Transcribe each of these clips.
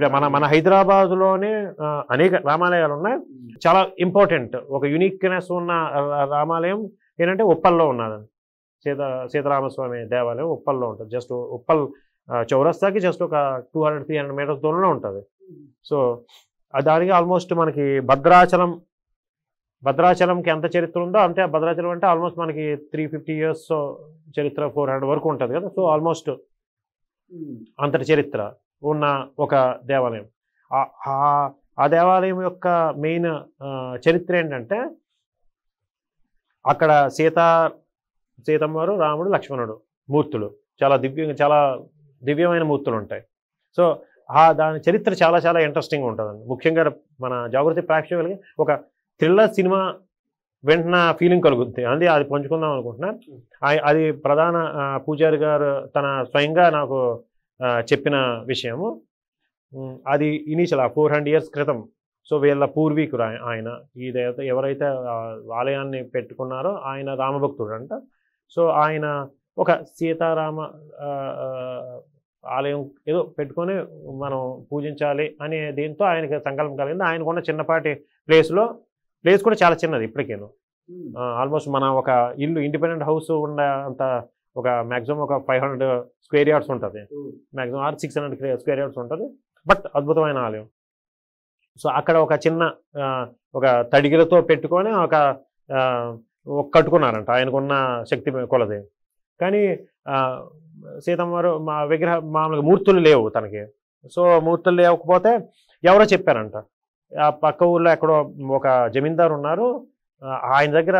ఇప్పుడు మన హైదరాబాద్లోనే అనేక రామాలయాలు ఉన్నాయి. చాలా ఇంపార్టెంట్ ఒక యునిక్నెస్ ఉన్న రామాలయం ఏంటంటే ఉప్పల్లో ఉన్నదండి. సీతారామస్వామి దేవాలయం ఉప్పల్లో ఉంటుంది. జస్ట్ ఉప్పల్ చౌరస్తాకి జస్ట్ ఒక 200-300 మీటర్స్ దూరంలో ఉంటుంది. సో దానికి ఆల్మోస్ట్ మనకి భద్రాచలంకి ఎంత చరిత్ర ఉందో అంతే. భద్రాచలం అంటే ఆల్మోస్ట్ మనకి 350 years చరిత్ర, 400 వరకు ఉంటుంది కదా. సో ఆల్మోస్ట్ అంతటి చరిత్ర ఉన్న ఒక దేవాలయం. ఆ దేవాలయం యొక్క మెయిన్ చరిత్ర ఏంటంటే అక్కడ సీతమ్మ వారు, రాముడు, లక్ష్మణుడు మూర్తులు చాలా దివ్యమైన మూర్తులు ఉంటాయి. సో దాని చరిత్ర చాలా చాలా ఇంట్రెస్టింగ్ ఉంటుందండి. ముఖ్యంగా మన జాగృతి ప్రేక్షకులకి ఒక థ్రిల్లర్ సినిమా వెంటనే ఫీలింగ్ కలుగుతుంది. అది పంచుకుందాం అనుకుంటున్నా. అది ప్రధాన పూజారి గారు తన స్వయంగా నాకు చెప్పిన విషయము. అది ఇనీషియల్ 400 years క్రితం. సో వీళ్ళ పూర్వీకుడు ఆయన. ఈ దేవత ఎవరైతే ఆలయాన్ని పెట్టుకున్నారో ఆయన రామభక్తుడు అంట. సో ఆయన ఒక సీతారామ ఆలయం ఏదో పెట్టుకొని మనం పూజించాలి అనే దీంతో ఆయనకి సంకల్పం కలిగింది. ఆయనకున్న చిన్నపాటి ప్లేస్ కూడా చాలా చిన్నది ఇప్పటికేను. ఆల్మోస్ట్ మన ఒక ఇల్లు ఇండిపెండెంట్ హౌస్ ఉండే అంత ఒక మ్యాక్సిమం ఒక 500 square yards ఉంటుంది. మ్యాక్సిమం 600 square yards ఉంటుంది. బట్ అద్భుతమైన ఆలయం. సో అక్కడ ఒక చిన్న ఒక తడిగిలతో పెట్టుకొని ఒక కట్టుకున్నారంట ఆయనకున్న శక్తి కొలది. కానీ సీతమ్మ వారు మామూలుగా మూర్తులు లేవు తనకి. సో మూర్తులు లేకపోతే ఎవరో చెప్పారంట, ఆ పక్క ఊళ్ళో ఎక్కడో ఒక జమీందారు ఉన్నారు, ఆయన దగ్గర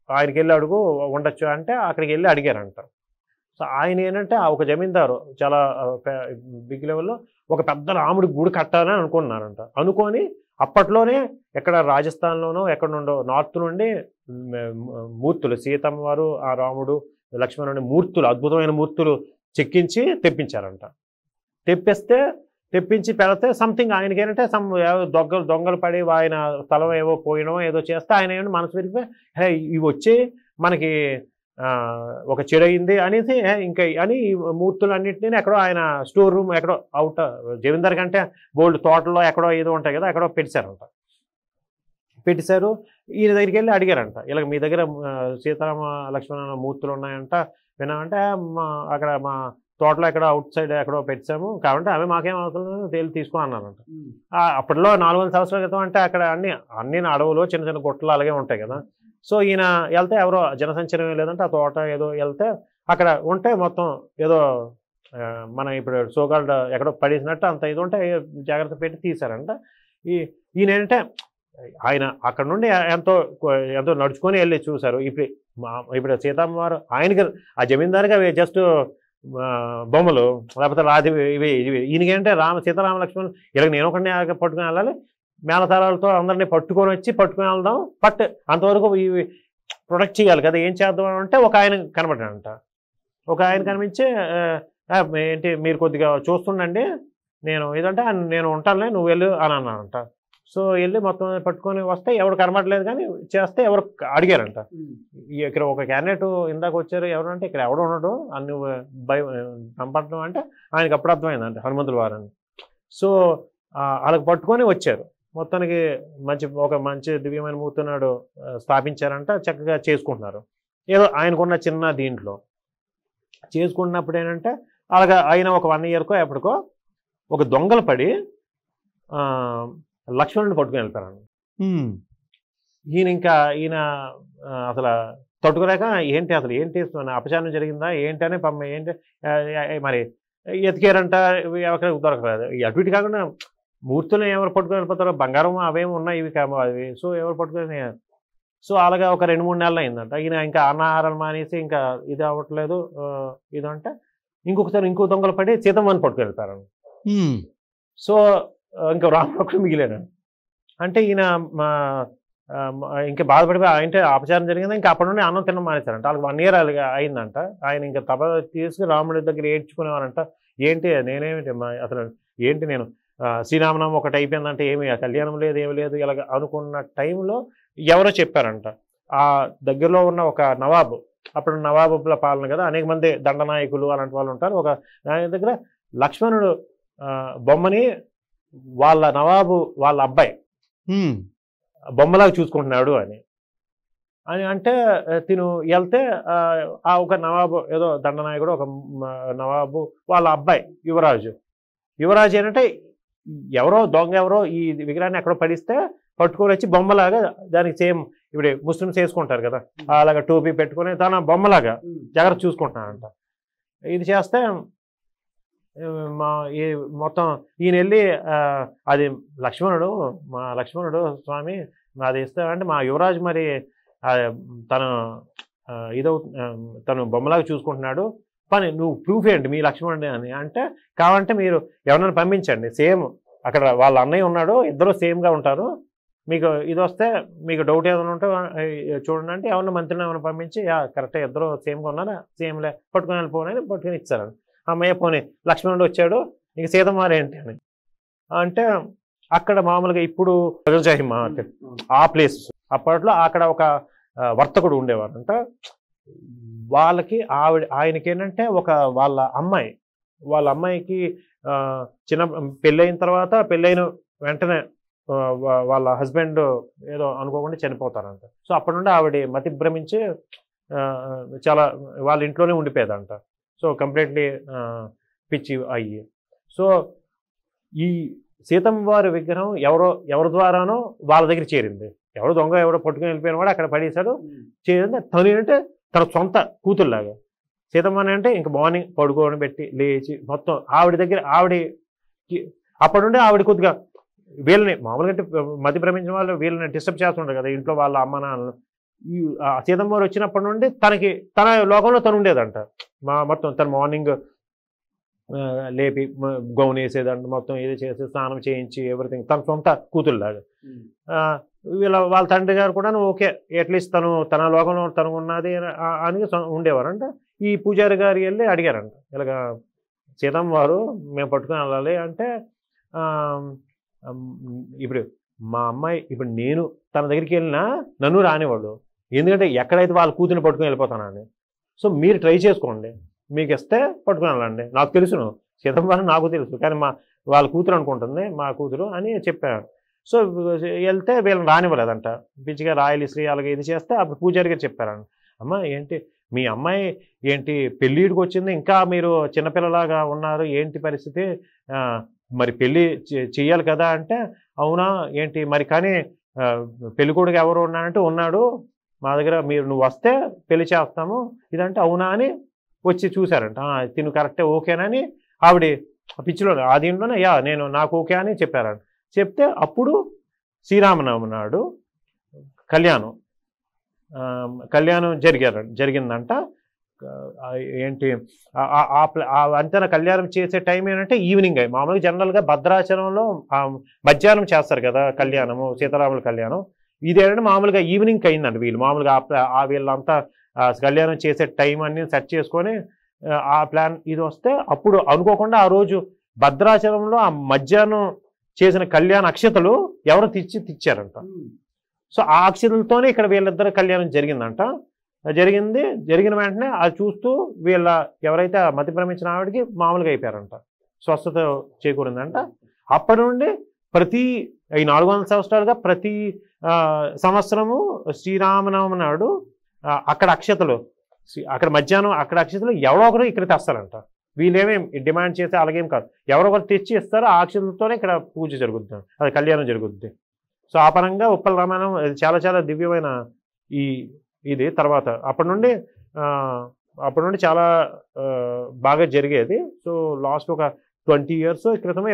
ఆయనకి వెళ్ళి అడుగు ఉండొచ్చు అంటే అక్కడికి వెళ్ళి అడిగారంట. సో ఆయన ఏంటంటే ఒక జమీందారు చాలా బిగ్ లెవెల్లో ఒక పెద్ద రాముడి గుడి కట్టాలని అనుకున్నారంట. అనుకొని అప్పట్లోనే ఎక్కడ రాజస్థాన్లోనో ఎక్కడ నుండో నార్త్ నుండి మూర్తులు సీతమ్మ వారు, ఆ రాముడు, లక్ష్మణుడి మూర్తులు, అద్భుతమైన మూర్తులు చెక్కించి తెప్పించారంట. తెప్పించి పెడితే సంథింగ్ ఆయనకి ఏంటంటే దొంగలు పడి ఆయన స్థలం ఏవో పోయినో ఏదో చేస్తే ఆయన ఏంటంటే మనసు విరిగిపోయి ఇవి వచ్చి మనకి ఒక చెడయింది అనేసి ఇంకా అని మూర్తులు అన్నింటినీ ఎక్కడో ఆయన స్టోర్ రూమ్ ఎక్కడో అవుట్ జమీందార్ కంటే బోల్డ్ తోటలో ఎక్కడో ఏదో ఉంటాయి కదా, ఎక్కడో పెట్టేశారు. ఈయన దగ్గరికి వెళ్ళి అడిగారంట, ఇలా మీ దగ్గర సీతారామ లక్ష్మణ మూర్తులు ఉన్నాయంట విన్నామంటే అక్కడ మా తోటలో ఎక్కడో అవుట్ సైడ్ ఎక్కడో పెట్టాము కాబట్టి అవి మాకేం అవుతుందో తేలి తీసుకో అన్నారంట. అప్పట్లో 400 సంవత్సరాల క్రితం అంటే అక్కడ అన్ని అడవులు చిన్న చిన్న గుట్టలు అలాగే ఉంటాయి కదా. సో ఈయన వెళ్తే ఎవరో జనసంచారం లేదంటే ఆ తోట ఏదో వెళ్తే అక్కడ ఉంటే మొత్తం ఏదో మన ఇప్పుడు సోకాల్డ్ ఎక్కడో పడేసినట్టు అంత ఇది ఉంటే జాగ్రత్త పెట్టి తీశారంట. ఈయన ఏంటంటే ఆయన అక్కడ నుండి ఎంతో నడుచుకొని వెళ్ళి చూశారు. ఇప్పుడు సీతమ్మ వారు ఆయనకి ఆ జమీందారుగా అవి జస్ట్ బొమ్మలు లేకపోతే రాజు ఇవి ఈయనకేంటే సీతారామ లక్ష్మణ్ ఇలా నేను ఒకరిని పట్టుకుని వెళ్ళాలి, మేళతాళాలతో అందరినీ పట్టుకొని వెళ్దాం. బట్ అంతవరకు ఇవి ప్రొటెక్ట్ చేయాలి కదా, ఏం చేద్దాం అంటే ఒక ఆయన కనబడ్డాడంట. ఒక ఆయన కనిపించి ఏంటి మీరు కొద్దిగా చూస్తుండండి, నేను ఏదంటే నేను ఉంటానులే నువ్వు వెళ్ళు అని అన్నానంట. సో వెళ్ళి మొత్తం పట్టుకొని వస్తే ఎవరు కనబడలేదు, కానీ చేస్తే ఎవరు అడిగారంట. ఇక్కడ ఒక క్యాండిడేట్ ఇందాక వచ్చారు ఎవరంటే ఇక్కడ ఎవడు ఉన్నాడు అన్ని కనపడడం అంటే ఆయనకి అప్పుడు అర్థమైందంటే హనుమంతుల వారని. సో వాళ్ళకి పట్టుకొని వచ్చారు. మొత్తానికి ఒక మంచి దివ్యమైన మూర్తినాడు స్థాపించారంట. చక్కగా చేసుకుంటున్నారు ఏదో ఆయనకున్న చిన్న దీంట్లో చేసుకుంటున్నప్పుడు ఏంటంటే అలాగా ఆయన ఒక 1 yearకో ఎప్పటికో ఒక దొంగలు పడి లక్ష్మణుడిని పట్టుకుని వెళ్తారండి. ఈయన అసలు తట్టుకోలేక ఏంటి అపచారం జరిగిందా ఏంటి అని ఏంటి మరి ఎతికారంట, ఎవరికి దొరకలేదు. అటు ఇటు కాకుండా మూర్తులు ఎవరు పట్టుకుని వెళ్ళిపోతారో, బంగారం అవేమి ఉన్నాయి ఇవి అవి. సో ఎవరు పట్టుకుని సో అలాగా ఒక 2-3 నెలలు అయిందంట. ఈయన ఇంకా అన్నాహారాలు మానేసి ఇంకా ఇది అవ్వట్లేదు ఇదంటే ఇంకొకసారి ఇంకో దొంగలు పడి సీతమ్మని పట్టుకుని వెళ్తారండి. సో ఇంకా రాముడు మిగిలాడు. అంటే ఈయన ఇంకా బాధపడిపోయి అంటే అపచారం జరిగింది. ఇంకా అప్పటి నుండి అన్నం తినడం మానేశారంట. వాళ్ళకి 1 year అయిందంట. ఆయన ఇంకా తప తీసుకుని రాముడి దగ్గర ఏడ్చుకునేవారంట. ఏంటి నేనేమిటి అసలు ఏంటి నేను శ్రీరామనామం ఒకటి అయిపోయిందంటే ఏమి కళ్యాణం లేదు ఏమి లేదు ఇలాగ అనుకున్న టైంలో ఎవరో చెప్పారంట. ఆ దగ్గరలో ఉన్న ఒక నవాబు, అప్పుడు నవాబుల పాలన కదా, అనేక మంది దండనాయకులు అలాంటి వాళ్ళు ఉంటారు. ఒక ఆయన దగ్గర లక్ష్మణుడు బొమ్మని వాళ్ళ నవాబు వాళ్ళ అబ్బాయి బొమ్మలాగా చూసుకుంటున్నాడు అని అంటే తిను వెళ్తే ఆ ఒక నవాబు ఏదో దండనాయకుడు ఒక నవాబు వాళ్ళ అబ్బాయి యువరాజు ఏంటంటే ఎవరో దొంగ ఎవరో ఈ విగ్రహాన్ని ఎక్కడో పడిస్తే పట్టుకొని వచ్చి బొమ్మలాగా దానికి సేమ్ ఇప్పుడు ముస్లిమ్స్ వేసుకుంటారు కదా అలాగా టోపీ పెట్టుకొని తన బొమ్మలాగా జాగ్రత్త చూసుకుంటున్నాడంట. ఇది చేస్తే మొత్తం ఈయన వెళ్ళి అది మా లక్ష్మణుడు స్వామి అది ఇస్తామంటే మా యువరాజు మరి తను తను బొమ్మలాగా చూసుకుంటున్నాడు పని నువ్వు ప్రూఫ్ ఏంటి మీ లక్ష్మణుడు అని అంటే కావాలంటే మీరు ఎవరైనా పంపించండి సేమ్ అక్కడ వాళ్ళ అన్నయ్య ఉన్నాడు ఇద్దరు సేమ్గా ఉంటారు మీకు ఇది వస్తే మీకు డౌట్ ఏమైనా ఉంటే చూడండి అంటే ఎవరిని మంత్రిని ఏమైనా పంపించి కరెక్ట్గా ఇద్దరు సేమ్గా ఉన్నారా సేమ్లే పట్టుకుని వెళ్ళిపోనని పట్టుకుని ఇచ్చారు. అమ్మయ్య పోనీ లక్ష్మణుడు వచ్చాడు ఇంక సీతమ్మారు ఏంటి అని అంటే అక్కడ మామూలుగా ఇప్పుడు ప్రజాజాహి మార్కెట్ ఆ ప్లేస్ అప్పట్లో అక్కడ ఒక వర్తకుడు ఉండేవారు అంట. వాళ్ళకి ఆయనకి ఏంటంటే వాళ్ళ అమ్మాయికి చిన్న పెళ్ళైన తర్వాత పెళ్ళైన వెంటనే వాళ్ళ హస్బెండ్ ఏదో అనుకోకుండా చనిపోతారంట. సో అప్పటి నుండి ఆవిడ మతి భ్రమించి చాలా వాళ్ళ ఇంట్లోనే ఉండిపోయేదంట. సో కంప్లీట్లీ పిచ్చి అయ్యి సో ఈ సీతమ్మ వారి విగ్రహం ఎవరి ద్వారానో వాళ్ళ దగ్గర చేరింది. ఎవడో దొంగ ఎవడో పట్టుకుని వెళ్ళిపోయిన వాడు అక్కడ పడేశాడు చేరింది. తను ఏంటంటే తన సొంత కూతురులాగా సీతమ్మని అంటే ఇంక మార్నింగ్ పడుకోవడం పెట్టి లేచి మొత్తం ఆవిడ దగ్గర అప్పటి నుండి ఆవిడ కొద్దిగా వీళ్ళని మామూలుగా మతి భ్రమించిన వాళ్ళు వీళ్ళని డిస్టర్బ్ చేస్తుంటారు కదా ఇంట్లో వాళ్ళ అమ్మ నాన్నలు. ఈ సీతమ్మ వారు వచ్చినప్పటి నుండి తన లోకంలో తను ఉండేదంట. మొత్తం తను మార్నింగ్ లేపి గౌన్ వేసేదంట మొత్తం ఏదో చేసి స్నానం చేయించి ఎవ్రీథింగ్ తన సొంత కూతురులాగా. వాళ్ళ తండ్రి గారు కూడా ఓకే అట్లీస్ట్ తన లోకంలో తను ఉన్నది అని ఉండేవారంట. ఈ పూజారి గారు వెళ్ళి అడిగారంట ఇలాగా సీతమ్మ వారు మేము పట్టుకుని వెళ్ళాలి అంటే ఇప్పుడు మా అమ్మాయి ఇప్పుడు నేను తన దగ్గరికి వెళ్ళినా నన్ను రానివాడు ఎందుకంటే ఎక్కడైతే వాళ్ళ కూతురిని పట్టుకుని వెళ్ళిపోతానని. సో మీరు ట్రై చేసుకోండి మీకు ఇస్తే పట్టుకుని వెళ్ళండి నాకు తెలుసును సీతమ్మ వారు నాకు తెలుసు కానీ వాళ్ళ కూతురు అనుకుంటుంది మా కూతురు అని చెప్పాను. సో వెళ్తే వీళ్ళని రానివ్వలేదంట పిచ్చిగా రాయలు శ్రీ అలాగే ఇది చేస్తే అప్పుడు పూజారి గారు చెప్పారంట అమ్మ ఏంటి మీ అమ్మాయి ఏంటి పెళ్ళిడికి వచ్చింది ఇంకా మీరు చిన్నపిల్లలాగా ఉన్నారు ఏంటి పరిస్థితి మరి పెళ్ళి చెయ్యాలి కదా అంటే అవునా ఏంటి మరి కానీ పెళ్ళికొడుకు ఎవరు ఉన్నాడంటే ఉన్నాడు మా దగ్గర నువ్వు వస్తే పెళ్లి చేస్తాము ఇదంటే అవునా అని వచ్చి చూశారంట. తిను కరెక్టే ఓకేనని ఆవిడ పిచ్చిలో ఆ దీంట్లోనే నాకు ఓకే అని చెప్పారంట. చెప్తే అప్పుడు శ్రీరామనవమి నాడు కళ్యాణం జరిగిందంట. ఏంటి అంతేనా కళ్యాణం చేసే టైం ఏంటంటే ఈవినింగ్ అయ్యి మామూలుగా జనరల్గా భద్రాచలంలో మధ్యాహ్నం చేస్తారు కదా కళ్యాణము సీతారాముల కళ్యాణం. ఇదేంటంటే మామూలుగా ఈవినింగ్ అయిందండి వీళ్ళు మామూలుగా వీళ్ళంతా కళ్యాణం చేసే టైం అన్ని సెట్ చేసుకొని ఆ ప్లాన్ ఇది వస్తే అప్పుడు అనుకోకుండా ఆ రోజు భద్రాచలంలో ఆ మధ్యాహ్నం చేసిన కళ్యాణ అక్షతలు ఎవరు తెచ్చారంట. సో ఆ అక్షతలతోనే ఇక్కడ వీళ్ళిద్దరు కళ్యాణం జరిగిందంట. జరిగిన వెంటనే అది చూస్తూ ఎవరైతే మతి భ్రమించిన ఆవిడకి మామూలుగా అయిపోయారంట స్వస్థత చేకూరిందంట. అప్పటి నుండి ప్రతి ఈ 400 సంవత్సరాలుగా ప్రతి సంవత్సరము శ్రీరామనవమి నాడు అక్కడ అక్షతలు అక్కడ మధ్యాహ్నం అక్కడ అక్షతలు ఎవరో ఒకరు ఇక్కడ తెస్తారంట. వీళ్ళేమేం డిమాండ్ చేస్తే అలాగేం కాదు ఎవరో ఒకరు తెచ్చి ఇస్తారో ఆ అక్షతలతోనే ఇక్కడ పూజ జరుగుతుంది అది కళ్యాణం జరుగుతుంది. సో ఆ పరంగా ఉప్పల రామాయణం చాలా చాలా దివ్యమైన ఇది తర్వాత అప్పటి నుండి చాలా బాగా జరిగేది. సో లాస్ట్ ఒక 20 years క్రితమే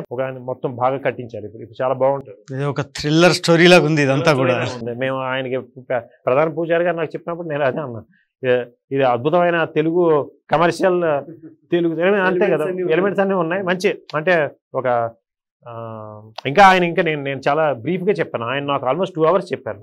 మొత్తం బాగా కట్టించారు. ఇప్పుడు చాలా బాగుంటుంది ఒక థ్రిల్లర్ స్టోరీ లాగా ఉంది ఇదంతా కూడా. మేము ఆయనకి ప్రధాన పూజారి గారు నాకు చెప్పినప్పుడు నేను అదే అన్నా ఇది అద్భుతమైన తెలుగు కమర్షియల్ తెలుగు అంతే కదా ఎలిమెంట్స్ అన్నీ ఉన్నాయి మంచి అంటే ఒక ఇంకా ఆయన నేను చాలా బ్రీఫ్గా చెప్పాను ఆయన నాకు ఆల్మోస్ట్ 2 hours చెప్పాను.